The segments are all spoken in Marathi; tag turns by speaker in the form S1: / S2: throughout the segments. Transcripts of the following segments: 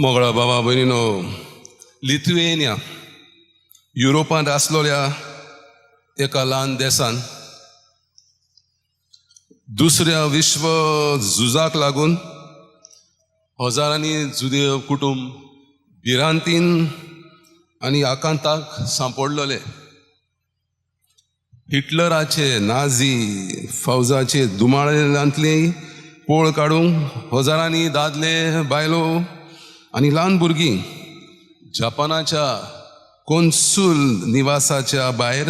S1: मोगळा बाबा भयणीनो, लिथुएनिया युरोपांत आसलोल्या एका ल्हान देशान दुसऱ्या विश्व झुजाक लागून हजारांनी जुदेव कुटुंब भिरांतीन आनी आकांताक सांपडलेले. हिटलराचे नाझी फौजाचे दुमाळ्यांतली पोळ काडूंक हजारांनी दादले, बायलो आनी ल्हान भुरगीं जपानाच्या कोन्सुल निवासाच्या भायर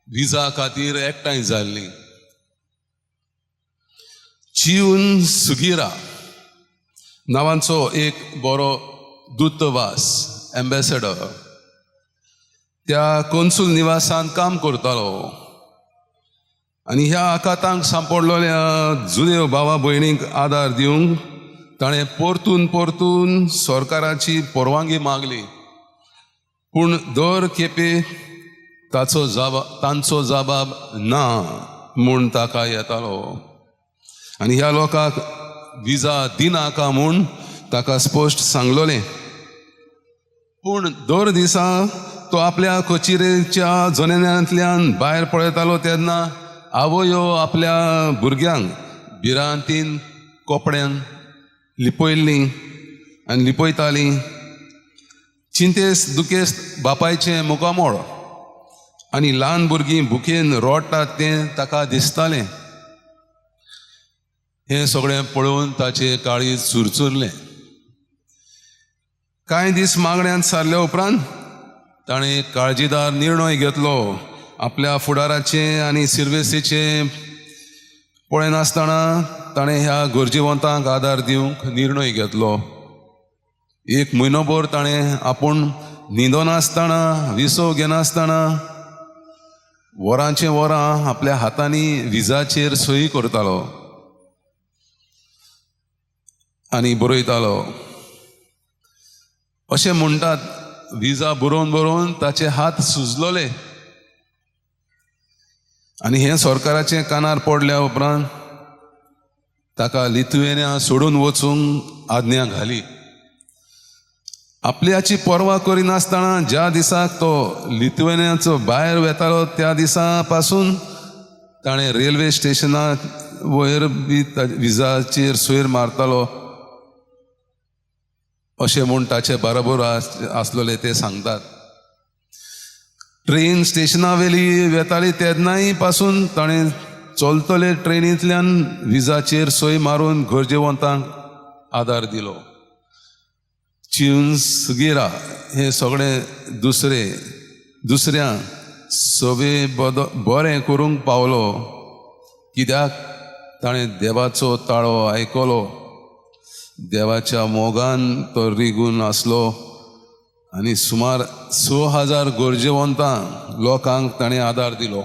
S1: विजा खातीर एकठांय जाल्लीं. चियुन सुगिरा नांवाचो एक बरो दूतवास एम्बेसेडर त्या कोन्सुल निवासान काम करतालो आनी ह्या आकांतांक सांपडलेल्या जुदेव भावा भयणींक आदार दिवंक ताणें परतून सरकाराची परवानगी मागली. पूण दर खेपे तांचो जबाब ना म्हूण ताका येतालो आनी ह्या लोकांक विजा दिनाका म्हूण ताका स्पश्ट सांगलोलें. पूण दर दिसा तो आपल्या कचेरेच्या जनेलांतल्यान भायर पळयतालो तेन्ना आवयो आपल्या भुरग्यांक भिरांतीन कोपड्यान लिपयल्लीं आनी लिपयतालीं. चिंतेस्त दुखेस्त बापायचें मुखामोळ आनी ल्हान भुरगीं भुकेन रोडटात तें ताका दिसतालें. हें सगळें पळोवन ताचें काळीज चुरचुरलें. कांय दीस मागण्यांत सारल्या उपरांत ताणें काळजीदार निर्णय घेतलो. आपल्या फुडाराचें आनी सिर्वेसेचें पळयनासतना ताणें ह्या गरजेवंतांक आदार दिवंक निर्णय घेतलो. एक म्हयनोभर ताणें आपूण न्हिदनासतना, विसव घेनासतना वरांचें वरां आपल्या हातांनी विजाचेर सही करतालो आनी बरयतालो. अशें म्हणटात, विजा बरोवन ताचे हात सुजलोले आनी हें सरकाराचे कानार पडल्या उपरांत ताका लिथुएनिया सोडून वचूंक आज्ञा घाली. आपल्याची पर्वा करिनासतना ज्या दिसाक तो लिथुएनियाचो भायर वेतालो त्या दिसा पासून ताणें रेल्वे स्टेशनाक वयर बी विजाचेर सयर मारतालो अशें म्हूण ताचे बरोबर आसलोले ते सांगतात. ट्रेन स्टेशना वेली वेताली तेन्नाय पासून ताणें चलतले ट्रेनींतल्यान विजाचेर सय मारून गरजेवंतांक आदार दिलो. चियुन सुगिरा हे सगळें दुसऱ्या सवे बरें करूंक पावलो, कित्याक ताणें देवाचो ताळो आयकलो. देवाच्या मोगान तो रिगून आसलो आनी सुमार 6,000 गरजेवंतां लोकांक ताणें आदार दिलो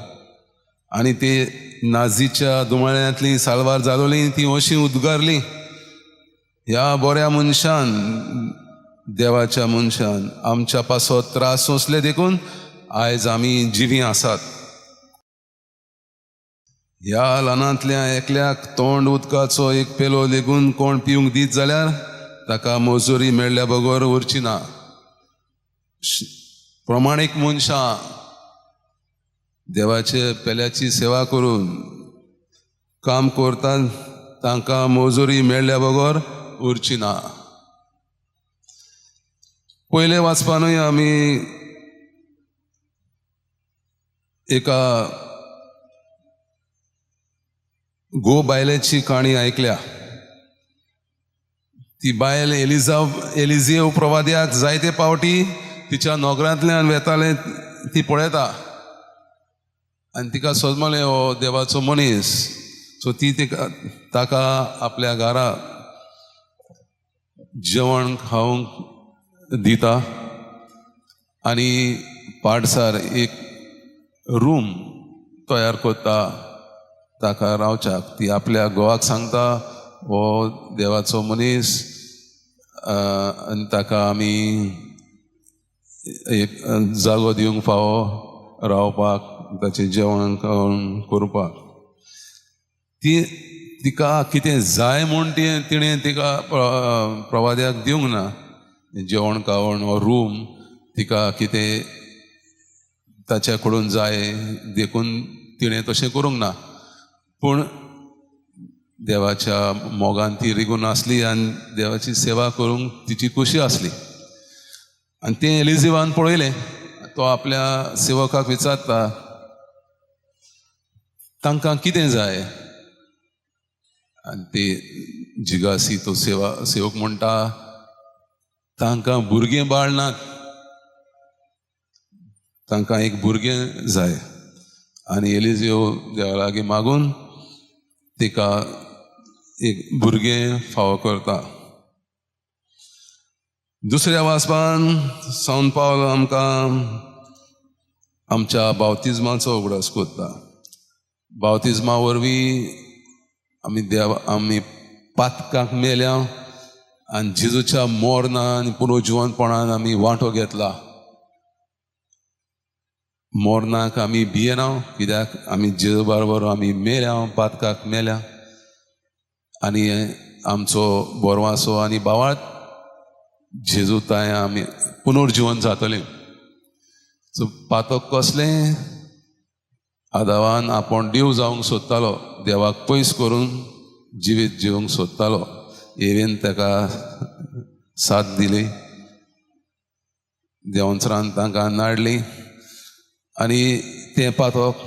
S1: आनी ते नाझीच्या दुमाळ्यांतलीं साल्वार जालोलीं तीं अशीं उद्गारलीं, ह्या बऱ्या मनशान, देवाच्या मनशान आमच्या पासत त्रास सोंसले देखून आयज आमी जिवीं आसात. ह्या ल्हानांतल्या एकल्याक तोंड उदकाचो एक पेलो लेगून कोण पिवंक दीत जाल्यार ताका मजुरी मेळ्ळ्या बगर उरची ना. प्रमाणीक मनशां देवाचे पेल्याची सेवा करून काम करतात तांकां मजुरी मेळ्ळ्या बगर उरची ना. पयले वाचपानूय आमी एका गो बायलेची काणी आयकल्या. ती बायल एलिझेव प्रवाद्याक जायते पावटी तिच्या नोकरांतल्यान वेतालें ती पळयता आनी तिका सोजमलें हो देवाचो मनीस. सो ती ताका आपल्या घरा जेवण खावंक दिता आनी पाडसार एक रूम तयार करता ताका रावच्याक. ती आपल्या घोवाक सांगता हो देवाचो मनीस आनी ताका आमी एक जागो दिवंक फावो रावपाक, ताचें जेवण खावण करपाक. तिका कितें जाय म्हूण तिणें तिका प्रवाद्याक दिवंक ना. जेवण खावण हो रूम तिका कितें ताच्या कडून जाय देखून तिणें तशें करूंक ना. पूण देवाच्या मोगान ती रिगून आसली आनी देवाची सेवा करूंक तिची खोशी आसली. आनी तें एलिझेबान पळयलें. तो आपल्या सेवकाक विचारता तांकां कितें जाय. आनी ती जिगासी तो सेवक म्हणटा तांकां भुरगें बाळ नात, तांकां एक भुरगें जाय. आनी एलिझेव देवा लागीं मागून तिका एक भुरगें फावो करता. दुसऱ्या वाचपान सांत पावलो आमकां आमच्या बावतिजमाचो उगडास कोत्ता. बावतिजमा वरवीं आमी पातकांक मेल्या आनी जेजूच्या मोरना आनी पुनर्जिवनपणान आमी वांटो घेतला. मोरनाक आमी भियेना, कित्याक आमी जेजू बरोबर आमी मेल्या, पातकाक मेल्या आनी आमचो बोरवासो आनी बावार्थ जेजू ताय आमी पुनर्जीवन जातलें. सो पातक कसलें आदावान आपूण देव जावंक सोदतालो, देवाक पयस करून जिवीत जिवंक सोदतालो. एवेन ताका साथ दिली, देंवचारान तांकां नाडली आनी तें पातक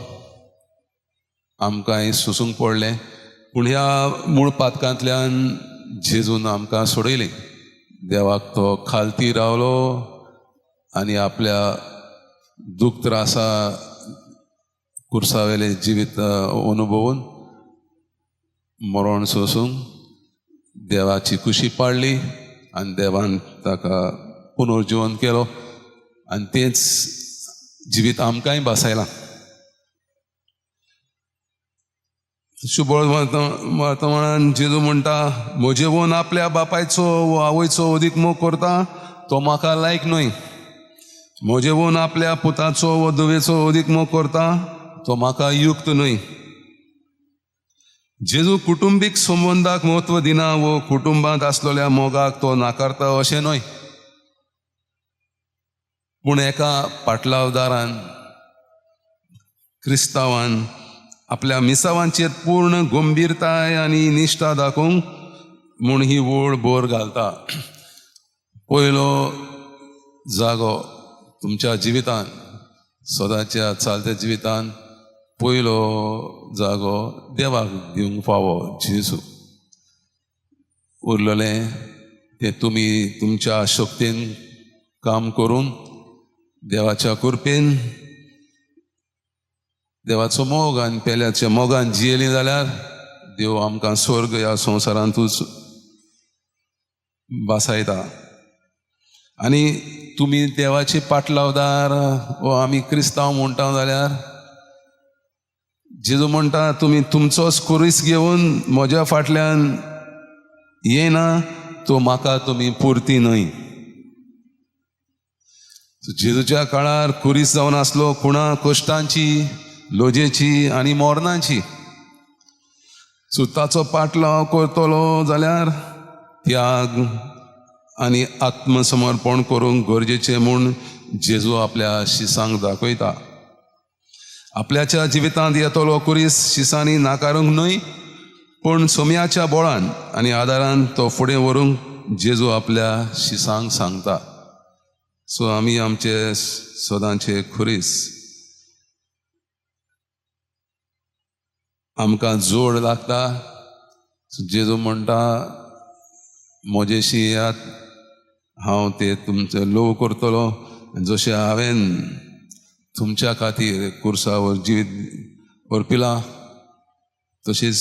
S1: आमकां सुसूंक पडलें. पूण ह्या मूळ पातकांतल्यान जेजून आमकां सोडयली. देवाक तो खालती रावलो आनी आपल्या दूख त्रासा कुर्सावेले जिवीत अनुभवून मरण सोसूंक देवाची खुशी पाडली आनी देवान ताका पुनर्जीवन केलो आनी तेंच जिवीत आमकांय बासायलां. शुभोळ वर्तमानान जेजू म्हणटा म्हजे वोन आपल्या बापायचो वो आवयचो अदीक मोग करता तो म्हाका लायक न्हय. म्हजे वोन आपल्या पुताचो वो धुवेचो अदीक मोग करता तो म्हाका युक्त न्हय. जेजू कुटुंबीक संबंधाक म्हत्व दिना वो कुटुंबांत आसलेल्या मोगाक तो नाकारता अशें न्हय. पूण एका पाटलावदारान क्रिस्तावान आपल्या मिसावांचेर पूर्ण गंभीरताय आनी निश्ठा दाखोवंक म्हूण ही वोळ बोर घालता. पयलो जागो तुमच्या जिवितान, सदांच्या चालत्या जिवितान पयलो जागो देवाक दिवंक फावो जेजू. उरलेलें तें तुमी तुमच्या शक्तीन काम करून देवाच्या कृपेन देवाचो मोग आनी पेल्याच्या मोगान जियेलीं जाल्यार देव आमकां स्वर्ग ह्या संवसारांतूच बासायता. आनी तुमी देवाचे पाटलावदार वो आमी क्रिस्तांव म्हणटा जाल्यार जेजू म्हणटा तुमी तुमचोच कुरीस घेवन म्हज्या फाटल्यान येना तो म्हाका तुमी पुर्ती न्हय. जेजूच्या काळार कुरीस जावन आसलो खुणा कश्टांची, लोजेची आनी मोरनांची. सो ताचो पाटलाव करतलो जाल्यार त्याग आनी आत्मसमर्पण करूंक गरजेचें म्हूण जेजू आपल्या शिसांक दाखयता. आपल्याच्या जिवितांत येतलो कुरीस शिसांनी नाकारूंक न्हय, पूण सोम्याच्या बोळान आनी आदारान तो फुडें व्हरूंक जेजू आपल्या शिसांक सांगता. सो आमी आमचे सदांचे खुरीस आमकां जोड लागता. जेजू म्हणटा म्हजेशी येयात, हांव ते तुमचे लोव करतलो. जशें हांवें तुमच्या खातीर कुर्सावर जिवीत अर्पिलां तशीच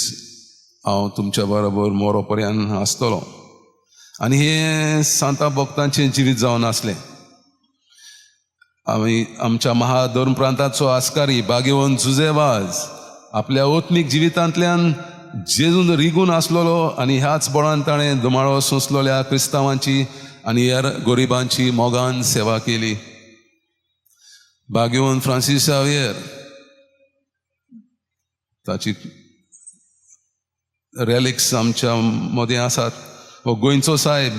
S1: हांव तुमच्या बरोबर मोरो पर्यंत आसतलो. आनी हे सांता भक्तांचें जिवीत जावन आसलें. आमी आमच्या महाधर्म प्रांताचो आस्कारी भाग्यवन जुझेवाज आपल्या ओत्मीक जिवितांतल्यान जेजून रिगून आसलेलो आनी ह्याच बळान ताणें दुमाळो सोंसलेल्या क्रिस्तांवांची आनी हेर गरिबांची मोगान सेवा केली. भाग्यवन फ्रांसीस जावियर ताची रॅलिक्स आमच्या मदें आसात. हो गोंयचो साहेब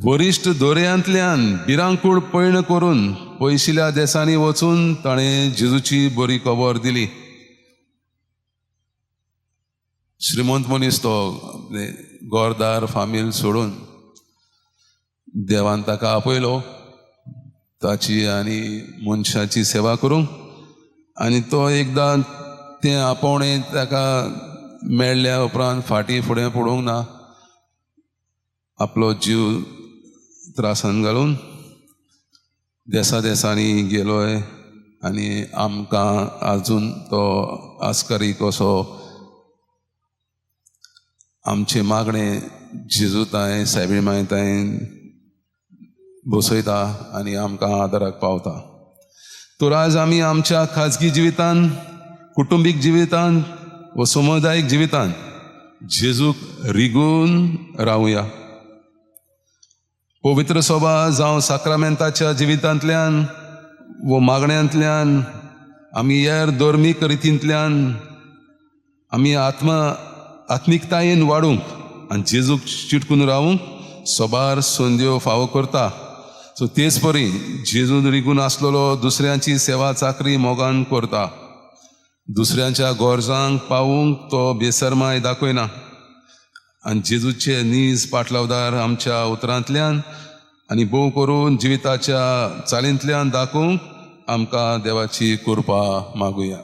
S1: वरिश्ठ दर्यांतल्यान भिरांकूळ पैण करून पयशिल्ल्या देशांनी वचून ताणें जेजूची बरी खबर दिली. श्रीमंत मनीस तो घरदार फामील सोडून देवान ताका आपयलो ताची आनी मनशाची सेवा करूंक. आनी तो एकदां तें आपोवणें ताका मेळ्ळ्या उपरांत फाटीं फुडें पडूंक ना. आपलो जीव त्रासान घालून देशांनी गेलोय. आनी आमकां आजून तो आस्कारी कसो आमचे मागणें जेजू ताय सायबीण मांय ताय बसयता आनी आमकां आदाराक पावता. तर आज आमी आमच्या खाजगी जिवितान, कुटुंबीक जिवितान व समुदायीक जिवितान जेजूक रिगून रावया. पवित्र सभा जावं साक्रामेंताच्या जिवितांतल्यान व मागण्यांतल्यान आमी हेर धर्मीक रितींतल्यान आमी आत्मिकतायेन वाडूंक आनी जेजूक चिटकून रावूंक सोबार संद्यो फावो करता. सो तेच परी जेजून रिगून आसलेलो दुसऱ्यांची सेवा चाकरी मोगान करता. दुसऱ्यांच्या गरजांक पावूंक तो बेसरमाय दाखयना. आनी जेजूचे नीज पाटलावदार आमच्या उतरांतल्यान आनी भोव करून जिविताच्या चालींतल्यान दाखोवंक आमकां देवाची कृपा मागुया.